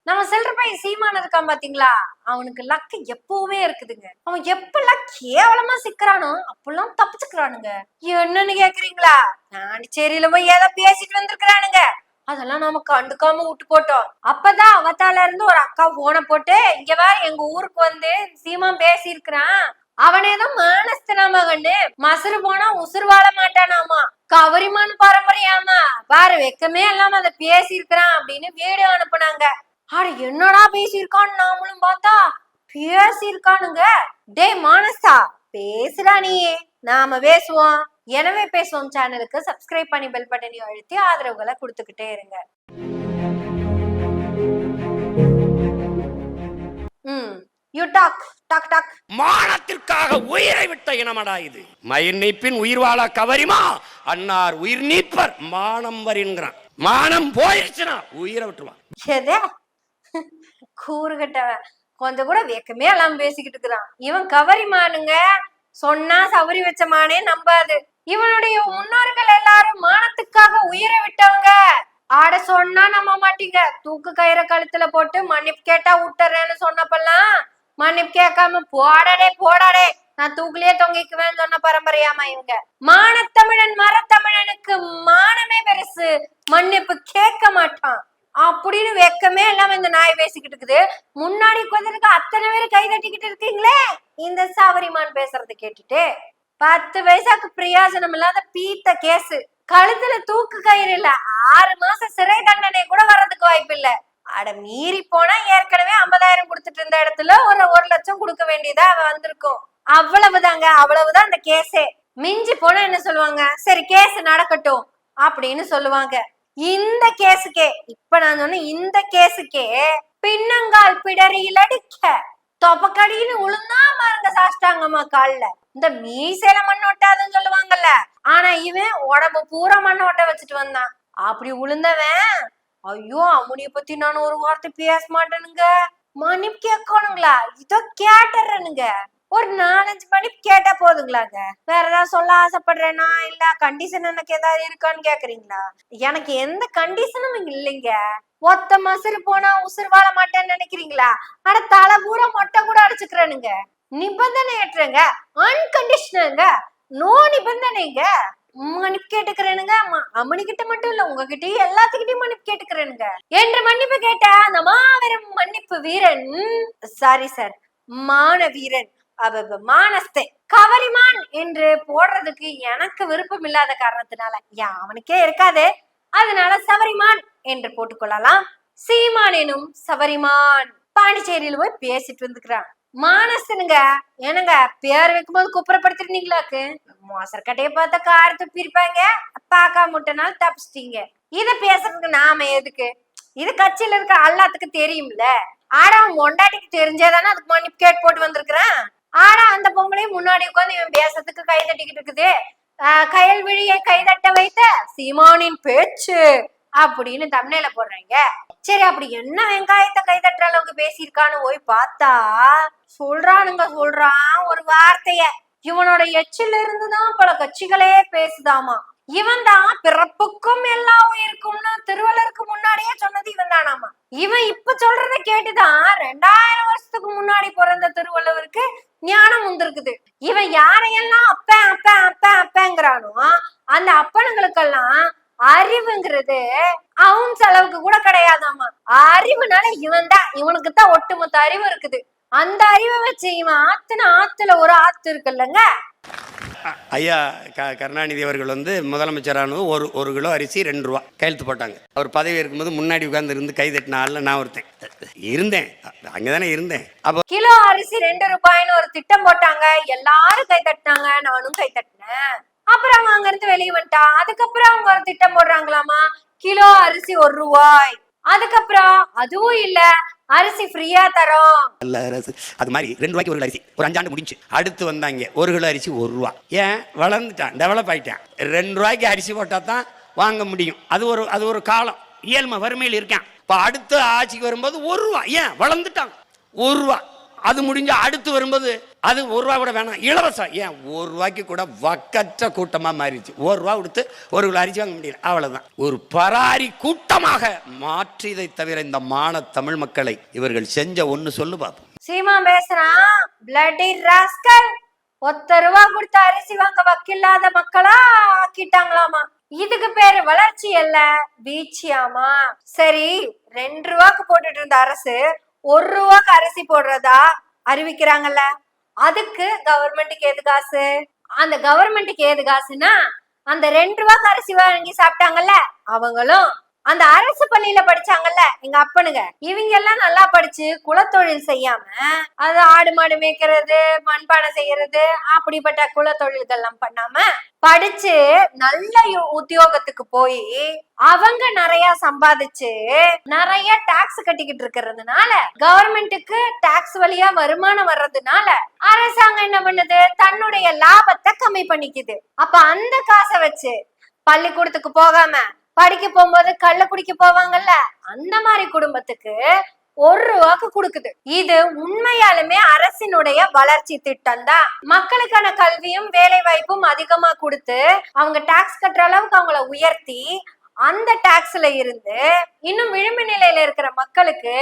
நம்ம செல்ற பையன் சீமான் இருக்கான் பாத்தீங்களா, அவனுக்கு லக்கு எப்பவுமே இருக்குதுங்க. அவன் எப்பெல்லாம் கேவலமா சிக்கிறானோ அப்பெல்லாம் தப்பிச்சுக்கிறானுங்க. என்னன்னு கேக்குறீங்களா? பாண்டிச்சேரியில போய் ஏதோ பேசிட்டு வந்திருக்கிறானுங்க. அதெல்லாம் நாம கண்டுக்காம விட்டு போட்டோம். அப்பதான் அவத்தால இருந்து ஒரு அக்கா போனை போட்டு, இங்க வேற எங்க ஊருக்கு வந்து சீமான் பேசி இருக்கிறான், அவனேதான் மானஸ்தனா மகன்னு, மசுறு போனா உசுறு வாழ மாட்டானாமா, கவரிமான் பரம்பரையாமா, பாரு வெக்கமே இல்லாம அதை பேசி இருக்கிறான் அப்படின்னு வீடியோ அனுப்புனாங்க. ஆட என்னடா பேசியிருக்கான்னு நாமளும் பார்த்தா பேசியிருக்கானுங்க. டே மானஸ்தா பேசுடா நீ, நாம பேசுவோம். எனவே பேசுவோம் சேனலுக்கு சப்ஸ்கிரைப் பண்ணி பெல் பட்டனை அழுத்தி ஆதரவுகளை கொடுத்துக்கிட்டே இருங்க. You talk talk talk. மானத்திற்காக உயிரை விட்ட இனமடா இது. மயிர் நீப்பின் உயிர் வாழா கவரிமா, அன்னார் உயிர் நீப்பர் மானம் வருங்கிறான். மானம் போயிடுச்சுனா உயிரை விட்டுருவான். எதே கூறுகட்டவன் கொஞ்சம் கூட வெக்கமே எல்லாம் பேசிக்கிட்டு இருக்கிறான். இவன் கவரிமானுங்க, சொன்னா சவரி வச்ச மானே நம்பாது. இவனுடைய முன்னோர்கள் எல்லாரும் மானத்துக்காக உயிரை விட்டவங்க. ஆட சொன்னா நம்ப மாட்டீங்க. தூக்கு கயிற கழுத்துல போட்டு மன்னிப்பு கேட்டா விட்டுறேன்னு சொன்னப்பெல்லாம் மன்னிப்பு கேட்காம போடாடே போடாடே நான் தூக்குலயே தொங்கிக்குவேன்னு சொன்ன பரம்பரையாமா இவங்க. மானத்தமிழன் மரத்தமிழனுக்கு மானமே பெருசு, மன்னிப்பு கேட்க மாட்டான் அப்படின்னு வெக்கமே இல்லாம இந்த நாய் பேசிக்கிட்டு இருக்குது. முன்னாடி கொஞ்சத்துக்கு அத்தனை பேர் கை தட்டிக்கிட்டு இருக்கீங்களே இந்த சாவரிமான் பேசுறது கேட்டுட்டு. 10 வயசாக்கு பிரயோஜனம் இல்லாத பீத்த கேசு, கழுத்துல தூக்கு கயிறு இல்ல, 6 மாசம் சிறை தண்டனை கூட வர்றதுக்கு வாய்ப்பு இல்ல. அட மீறி போனா ஏற்கனவே 50,000 கொடுத்துட்டு இருந்த இடத்துல ஒரு 1 லட்சம் கொடுக்க வேண்டியதா வந்திருக்கும். அவ்வளவுதாங்க, அவ்வளவுதான் அந்த கேஸே. மிஞ்சி போனா என்ன சொல்லுவாங்க, சரி கேஸ் நடக்கட்டும் அப்படின்னு சொல்லுவாங்க. இந்த கேஸுக்கே, இப்ப நான் சொன்ன இந்த கேஸுக்கே பின்னங்கால் பிடரியில் அடிக்க தொப்பக்கடின்னு உளுந்தா பாருங்க சாஷ்டாங்கம்மா கால்ல. இந்த மீசையில மண்ணோட்டாதுன்னு சொல்லுவாங்கல்ல, ஆனா இவன் உடம்பு பூரா மண்ணோட்ட வச்சுட்டு வந்தான். அப்படி உளுந்தவன், ஐயோ அம்முனிய பத்தி நான் ஒரு வார்த்தை பேச மாட்டேனுங்க, மன்னிப்பு கேட்கணுங்களா, இதோ கேட்டுறேனுங்க, ஒரு 4-5 மணிக்கு கேட்டா போதுங்களாங்க. வேற ஏதாவது சொல்ல ஆசைப்படுறேன்னா இல்ல கண்டிஷன் எனக்கு ஏதாவது இருக்கான்னு கேக்குறீங்களா? எனக்கு எந்த கண்டிஷனும் இங்க இல்லைங்க. ஒத்த மசுறு போனா உசுறு வாழ மாட்டேன்னு நினைக்கிறீங்களா? ஆனா தலை பூரா மொட்டை கூட அடிச்சுக்கிறேனுங்க. நிபந்தனை ஏற்றுங்க, அன்கண்டிஷனல்ங்க, நோ நிபந்தனைங்க. மன்னிப்பு கேட்டுக்கிறேனுங்க. அம்மனிக்கிட்ட மட்டும் இல்ல, உங்ககிட்டயும் எல்லாத்துக்கிட்டையும் மன்னிப்பு கேட்டுக்கிறேனுங்க என்று மன்னிப்பு கேட்ட அந்த மாபெரும் மன்னிப்பு வீரன், சாரி சார் மான வீரன், மானஸ்தே கவரிமான் என்று போடுறதுக்கு எனக்கு விருப்பம் இல்லாத காரணத்தினால, அவனுக்கே இருக்காது, அதனால சவரிமான் என்று போட்டுக்கொள்ளலாம். சீமான் எனும் சவரிமான் பாண்டிச்சேரியில போய் பேசிட்டு வந்துக்கிறான். மானஸ்தனுங்க என்னங்க பேர் வைக்கும்போது குப்புறப்படுத்திருந்தீங்களாக்கு, மோசர்கட்டைய பார்த்த கார் துப்பிருப்பாங்க, பாக்கா முட்டனால தப்பிச்சிட்டீங்க. இத பேசுறதுக்கு நாம எதுக்கு? இது கட்சியில இருக்க எல்லாத்துக்கும் தெரியும்ல. ஆடா மொண்டாட்டிக்கு தெரிஞ்சேதானே அதுக்கு மன்னிப்பு கேட்டு போட்டு வந்திருக்கிறேன். ஆனா அந்த பொம்பளையும் முன்னாடி உட்காந்து இவன் பேசுறதுக்கு கை தட்டிக்கிட்டு இருக்குது. கயல்விழியை கைதட்ட வைத்த சீமானின் பேச்சு அப்படின்னு தமிழ்ல போடுறாங்க. சரி அப்படி என்ன வெங்காயத்தை கை தட்டுற அளவுக்கு பேசியிருக்கான்னு போய் பார்த்தா சொல்றானுங்க, சொல்றான் ஒரு வார்த்தைய, இவனோட எச்சில இருந்துதான் பல கட்சிகளே பேசுதாமா. இவன் தான் பிறப்புக்கும் எல்லா உயிருக்கும்னு திருவள்ளுவருக்கு முன்னாடியே சொன்னது இவன் தானாமா. இவன் இப்ப சொல்றத கேட்டுதான் 2000 வருஷத்துக்கு முன்னாடி பிறந்த திருவள்ளுவருக்கு ஞானம் வந்திருக்குது. இவன் யாரையெல்லாம் அப்பன் அப்பன் அப்பன் அப்பங்கிறானோ அந்த அப்பனுங்களுக்கெல்லாம் அறிவுங்கிறது அவன் செலவுக்கு கூட கிடையாதாமா. அறிவுனால இவன் தான், இவனுக்கு தான் ஒட்டுமொத்த அறிவு இருக்குது. அந்த அறிவை வச்சு இவன் ஆத்துல ஒரு ஆத்து இருக்குல்லங்க. ஐயா கருணாநிதி அவர்கள் வந்து முதலமைச்சரானது ஒரு கிலோ அரிசி 2 ரூபா கையெழுத்து போட்டாங்க. அவர் பதவி இருக்கும்போது முன்னாடி உட்கார்ந்து இருந்து கை தட்டின ஆள்ல நான் ஒருத்தன் இருந்தேன், அங்கதானே இருந்தேன். அப்போ கிலோ அரிசி 2 ரூபாய்னு ஒரு திட்டம் போட்டாங்க, எல்லாரும் கை தட்டினாங்க, நானும் கை தட்டினேன். அப்புறம் அவங்க அங்க இருந்து வெளியே வந்துட்டா. அதுக்கப்புறம் அவங்க ஒரு திட்டம் போடுறாங்களாமா, கிலோ அரிசி 1 ரூபாய். அதுக்கப்புறம் அதுவும் இல்ல, அரிசி ஃப்ரீயா தரோம். அது மாதிரி 2 ரூபாய்க்கு 1 கிலோ அரிசி ஒரு 5 ஆண்டு முடிஞ்சு. அடுத்து வந்தாங்க 1 கிலோ அரிசி 1 ரூபா. ஏன் வளர்ந்துட்டான், டெவலப் ஆயிட்டான். 2 ரூபாய்க்கு அரிசி போட்டா தான் வாங்க முடியும். அது ஒரு காலம், இயல்மை வறுமையில் இருக்கான். இப்போ அடுத்த ஆட்சிக்கு வரும்போது 1 ரூபா, ஏன் வளர்ந்துட்டான் 1 ரூபா. அது முடிஞ்சு அடுத்து வரும்போது அது 1 ரூபா கூட வேணாம், இலவசம். ஏன் 1 ரூபாய்க்கு கூட வக்கற்ற கூட்டமா மாறிடுச்சு. 1 ரூபா கொடுத்து 1 கிலோ அரிசி வாங்க முடியல, அவ்வளவுதான். ஒரு பராரி கூட்டமாக மாற்றியதை தவிர இந்த மான தமிழ் மக்களை இவர்கள் செஞ்ச ஒண்ணு சொல்லு பாப்போம். சீமா பேசுறான், பிளட்டி ராஸ்கல். 1 ரூபா கொடுத்து அரிசி வாங்க வக்கில்லாத மக்களா ஆக்கிட்டாங்களாமா. இதுக்கு பேரு வளர்ச்சி அல்ல, வீழ்ச்சியாமா. சரி, 2 ரூபாய்க்கு போட்டுட்டு இருந்த அரசு 1 ரூபாய்க்கு அரிசி போடுறதா அறிவிக்கிறாங்கல்ல, அதுக்கு கவர்மெண்ட்டுக்கு ஏது காசு? அந்த கவர்மெண்ட்டுக்கு ஏது காசுன்னா, அந்த 2 ரூபாய்க்கு அரிசி வாங்கி சாப்பிட்டாங்கல்ல அவங்களும், அந்த அரசு பள்ளியில படிச்சாங்கல்ல எங்க அப்பனுங்க, இவங்க எல்லாம் நல்லா படிச்சு குலத்தொழில் செய்யாம அது ஆடு மாடு மேய்க்கிறது, மண்பானை செய்யறது, அப்படிப்பட்ட குலத்தொழில்கள் எல்லாம் பண்ணாம படிச்சு நல்ல உத்தியோகத்துக்கு போய் அவங்க நிறைய சம்பாதிச்சு நிறைய டாக்ஸ் கட்டிக்கிட்டு இருக்கிறதுனால, கவர்மெண்ட்டுக்கு டாக்ஸ் வழியா வருமானம் வர்றதுனால அரசாங்கம் என்ன பண்ணுது, தன்னுடைய லாபத்தை கம்மி பண்ணிக்குது. அப்ப அந்த காசை வச்சு பள்ளிக்கூடத்துக்கு போகாம படிக்க போகும்போது கள்ள குடிக்க போவாங்கல்ல, அந்த மாதிரி குடும்பத்துக்கு 1 ரூபாய்க்கு கொடுக்குது. இது உண்மையாலுமே அரசினுடைய வளர்ச்சி திட்டம் தான். மக்களுக்கான கல்வியும் வேலை வாய்ப்பும் அதிகமா கொடுத்து அவங்க டாக்ஸ் கட்டுற அளவுக்கு அவங்கள உயர்த்தி அந்த டாக்ஸ்ல இருந்து இன்னும் விளிம்பு நிலையில இருக்கிற மக்களுக்கு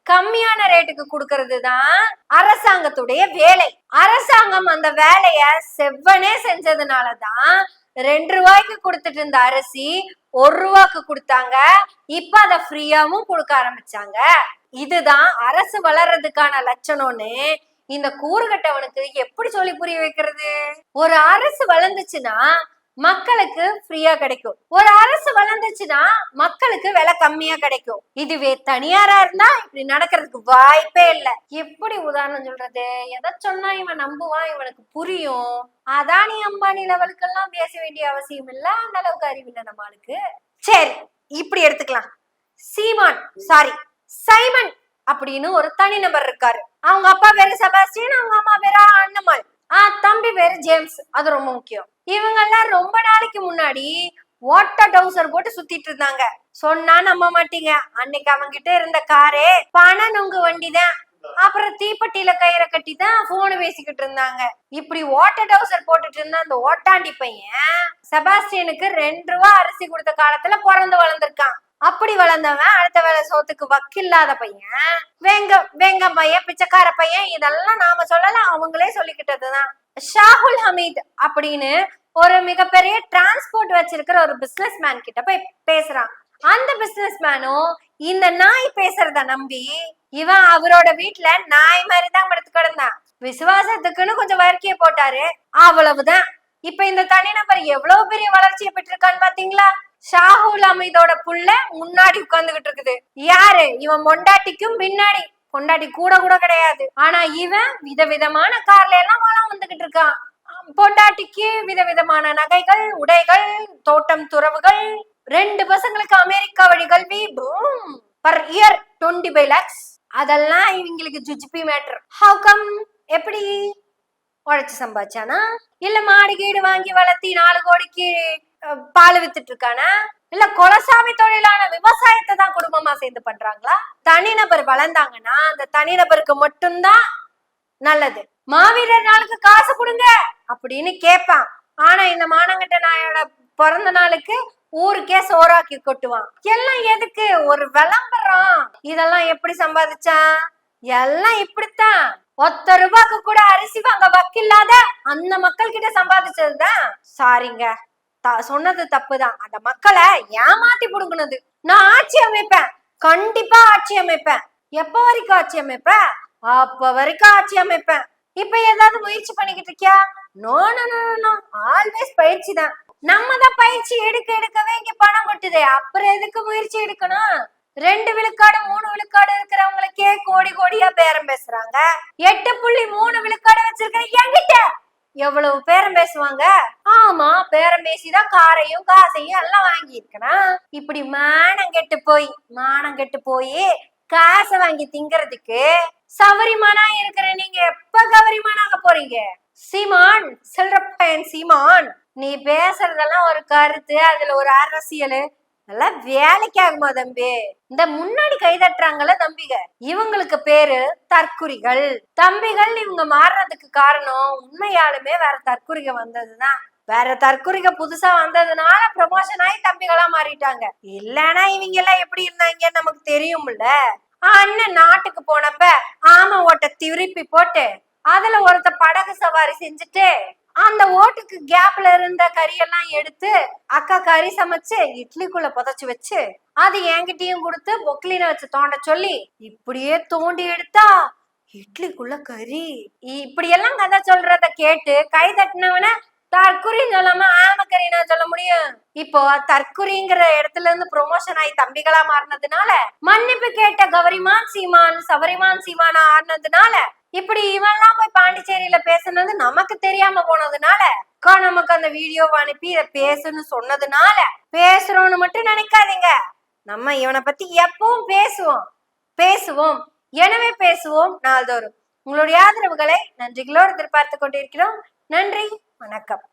கம்மியான ரேட்டுக்கு கொடுக்கறது தான் அரசாங்கத்துடைய வேலை. அரசாங்கம் அந்த வேலைய செவ்வனே செஞ்சதுனாலதான் 2 ரூபாய்க்கு கொடுத்துட்டு இருந்த அரிசி 1 ரூபாய்க்கு கொடுத்தாங்க. இப்ப அத ஃப்ரீயாவும் கொடுக்க ஆரம்பிச்சாங்க. இதுதான் அரசு வளர்றதுக்கான லட்சணம்னு இந்த கூறுகட்டவனுக்கு எப்படி சொல்லி புரிய வைக்கிறது? ஒரு அரசு வளர்ந்துச்சுன்னா மக்களுக்கு ஃப்ரீயா கிடைக்கும், ஒரு அரசு வளர்ந்துச்சுன்னா மக்களுக்கு விலை கம்மியா கிடைக்கும். இதுவே தனியாரா இருந்தா இப்படி நடக்கிறதுக்கு வாய்ப்பே இல்லை. எப்படி உதாரணம் சொல்றது? எதை சொன்னா இவன் நம்புவான், இவனுக்கு புரியும்? அதானி அம்பானி லெவலுக்கெல்லாம் பேச வேண்டிய அவசியம் இல்ல, அந்த அளவுக்கு அறிவில்லை நம்மளுக்கு. சரி, இப்படி எடுத்துக்கலாம். சைமன் அப்படின்னு ஒரு தனிநபர் இருக்காரு. அவங்க அப்பா பேரு செபாஸ்டியன், அவங்க அம்மா பேரு அண்ணம்மாள், தம்பி பேரு ஜேம்ஸ். அது ரொம்ப முக்கியம். இவங்க எல்லாம் ரொம்ப நாளைக்கு முன்னாடி வாட்டர் டவுசர் போட்டு சுத்திட்டு இருந்தாங்க. சொன்னா நம்ப மாட்டீங்க, அன்னைக்கு அவங்க கிட்ட இருந்த காரே பண நொங்கு வண்டிதான். அப்புறம் தீப்பெட்டியில கயிறை கட்டி தான் போன் பேசிக்கிட்டு இருந்தாங்க. இப்படி வாட்டர் டவுசர் போட்டுட்டு இருந்த அந்த ஓட்டாண்டி பையன் செபாஸ்டியனுக்கு 2 ரூபா அரிசி கொடுத்த காலத்துல பிறந்து வளர்ந்திருக்கான். அப்படி வளர்ந்தவன் அடுத்த வேலை சோத்துக்கு வக்கில்லாத பையன், வெங்கம் பையன், பிச்சைக்கார பையன், இதெல்லாம் நாம சொல்லல, அவங்களே சொல்லிக்கிட்டதுதான். ஷாகுல் ஹமீத் அப்படின்னு ஒரு மிகப்பெரிய டிரான்ஸ்போர்ட் வச்சிருக்கிற ஒரு பிசினஸ் மேன் கிட்ட போய் பேசுறான். அந்த பிசினஸ் மேனும் இந்த நாய் பேசுறத நம்பி இவன் அவரோட வீட்டுல நாய் மாதிரி தான் படுத்து கிடந்தான். விசுவாசத்துக்குன்னு கொஞ்சம் வறுக்கிய போட்டாரு, அவ்வளவுதான். இப்ப இந்த தனிநபர் எவ்வளவு பெரிய வளர்ச்சியை பெற்றிருக்கான்னு பாத்தீங்களா? ஷாகுல் ஹமீதோட புள்ள முன்னாடி உட்கார்ந்துகிட்டு இருக்குது. யாரு? இவன் மொண்டாட்டிக்கும் பின்னாடி. பொண்டாட்டி கூட கிடையாது. ஆனா இவன் விதவிதமான கார்ல எல்லாம் வளம் வந்துகிட்டு இருக்கான். பொண்டாட்டிக்கு விதவிதமான நகைகள், உடைகள், தோட்டம் துறவுகள், 2 பசங்களுக்கு அமெரிக்கா வழி கல்வி, பர் இயர் 25 lakhs. அதெல்லாம் இவங்களுக்கு ஜுஜிபி மேட்டர். Have come? எப்படி உழைச்சு சம்பாதிச்சானா? இல்ல மாடு கீடு வாங்கி வளர்த்தி 4 கோடிக்கு பால் வித்துட்டு இருக்கானா? இல்ல கொலசாமி தொழிலான விவசாயத்தை தான் குடும்பமா சேர்ந்து பண்றாங்களா? தனிநபர் வளர்ந்தாங்கன்னா அந்த தனிநபருக்கு மட்டும்தான் நல்லது. மாவீரர் நாளுக்கு காசு கொடுங்க அப்படின்னு கேட்பான். ஆனா இந்த மானங்கட்ட நாயோட பிறந்த நாளுக்கு ஊருக்கே சோறாக்கி கொட்டுவான். எல்லாம் எதுக்கு? ஒரு விளம்பரம். இதெல்லாம் எப்படி சம்பாதிச்சான்? எல்லாம் இப்படித்தான். 1 ரூபாய்க்கு கூட அரிசி வாங்க வக்கில்லாத அந்த மக்கள் கிட்ட சம்பாதிச்சதுதான். சாரிங்க, சொன்னது தப்புதான். அந்த மக்களை ஏமாத்தி புடுங்கினது. நான் ஆட்சி அமைப்பேன், கண்டிப்பா ஆட்சி அமைப்பேன். எப்ப வரைக்கும் ஆட்சி அமைப்பேன்? அப்ப வரைக்கும் ஆட்சி அமைப்பேன். இப்ப ஏதாவது முயற்சி பண்ணிக்கிட்டு இருக்கியா? No no no no, always பயிற்சி தான். நம்ம தான் பயிற்சி எடுக்கவே இங்க பணம் கொட்டுதே, அப்புறம் எதுக்கு முயற்சி எடுக்கணும்? 2 விழுக்காடு 3 விழுக்காடு இருக்கிறவங்களுக்கே கோடியா பேரம் பேசுறாங்க. 8.3 விழுக்காடு வச்சிருக்கிற என்கிட்ட எவ்வளவு பேரம் பேசுவாங்க? ஆமா, பேரம் பேசிதான் காரையும் காசையும் எல்லாம் வாங்கி இருக்கணும். இப்படி மானம் கெட்டு போய் காசை வாங்கி திங்கிறதுக்கு சவரிமானா இருக்கிற நீங்க எப்ப கவரிமானாக போறீங்க? சீமான், செல்ற பையன் சீமான், நீ பேசுறதெல்லாம் ஒரு கருத்து, அதுல ஒரு அரசியல். நல்லா வேலைக்கு ஆகுமா தம்பி? இந்த முன்னாடி கைதட்டுறாங்கல்ல தம்பிக, இவங்களுக்கு பேரு தற்குறிகள். தம்பிகள் இவங்க மாறுறதுக்கு காரணம் உண்மையாலுமே வேற தற்குறிக வந்ததுதான். வேற தற்குறிக புதுசா வந்ததுனால ப்ரமோஷன் ஆகி தம்பிகளா மாறிட்டாங்க. இல்லன்னா இவங்க எல்லாம் எப்படி இருந்தாங்கன்னு நமக்கு தெரியும்ல. அண்ணன் நாட்டுக்கு போனப்ப ஆமை ஓட்ட திருப்பி போட்டு அதுல ஒருத்த படகு சவாரி செஞ்சுட்டு அந்த ஓட்டுக்கு கேப்ல இருந்த கறியெல்லாம் எடுத்து அக்கா கறி சமைச்சு இட்லிக்குள்ள புதைச்சு வச்சு அது என்கிட்டயும் கொடுத்து பொக்லின வச்சு தோண்ட சொல்லி இப்படியே தோண்டி எடுத்தா இட்லிக்குள்ள கறி. இப்படி எல்லாம் கதை சொல்றத கேட்டு கை தட்டினவன தற்குறின்னு சொல்லாம ஆமக்கறினா சொல்ல முடியும். இப்போ தற்குறிங்கிற இடத்துல இருந்து ப்ரொமோஷன் ஆகி தம்பிகளா மாறினதுனால, மன்னிப்பு கேட்ட கௌரிமான் சீமான் சபரிமான் சீமானா ஆடினதுனால, இப்படி இவன்லாம் போய் பாண்டிச்சேரியில பேசுனது நமக்கு தெரியாம போனதுனால, நமக்கு அந்த வீடியோவை அனுப்பி இதை பேசுன்னு சொன்னதுனால பேசுறோம்னு மட்டும் நினைக்காதீங்க. நம்ம இவனை பத்தி எப்பவும் பேசுவோம். எனவே பேசுவோம் நாள்தோறும். உங்களுடைய ஆதரவுகளை நன்றிகளோடு எதிர்பார்த்து கொண்டிருக்கிறோம். நன்றி, வணக்கம்.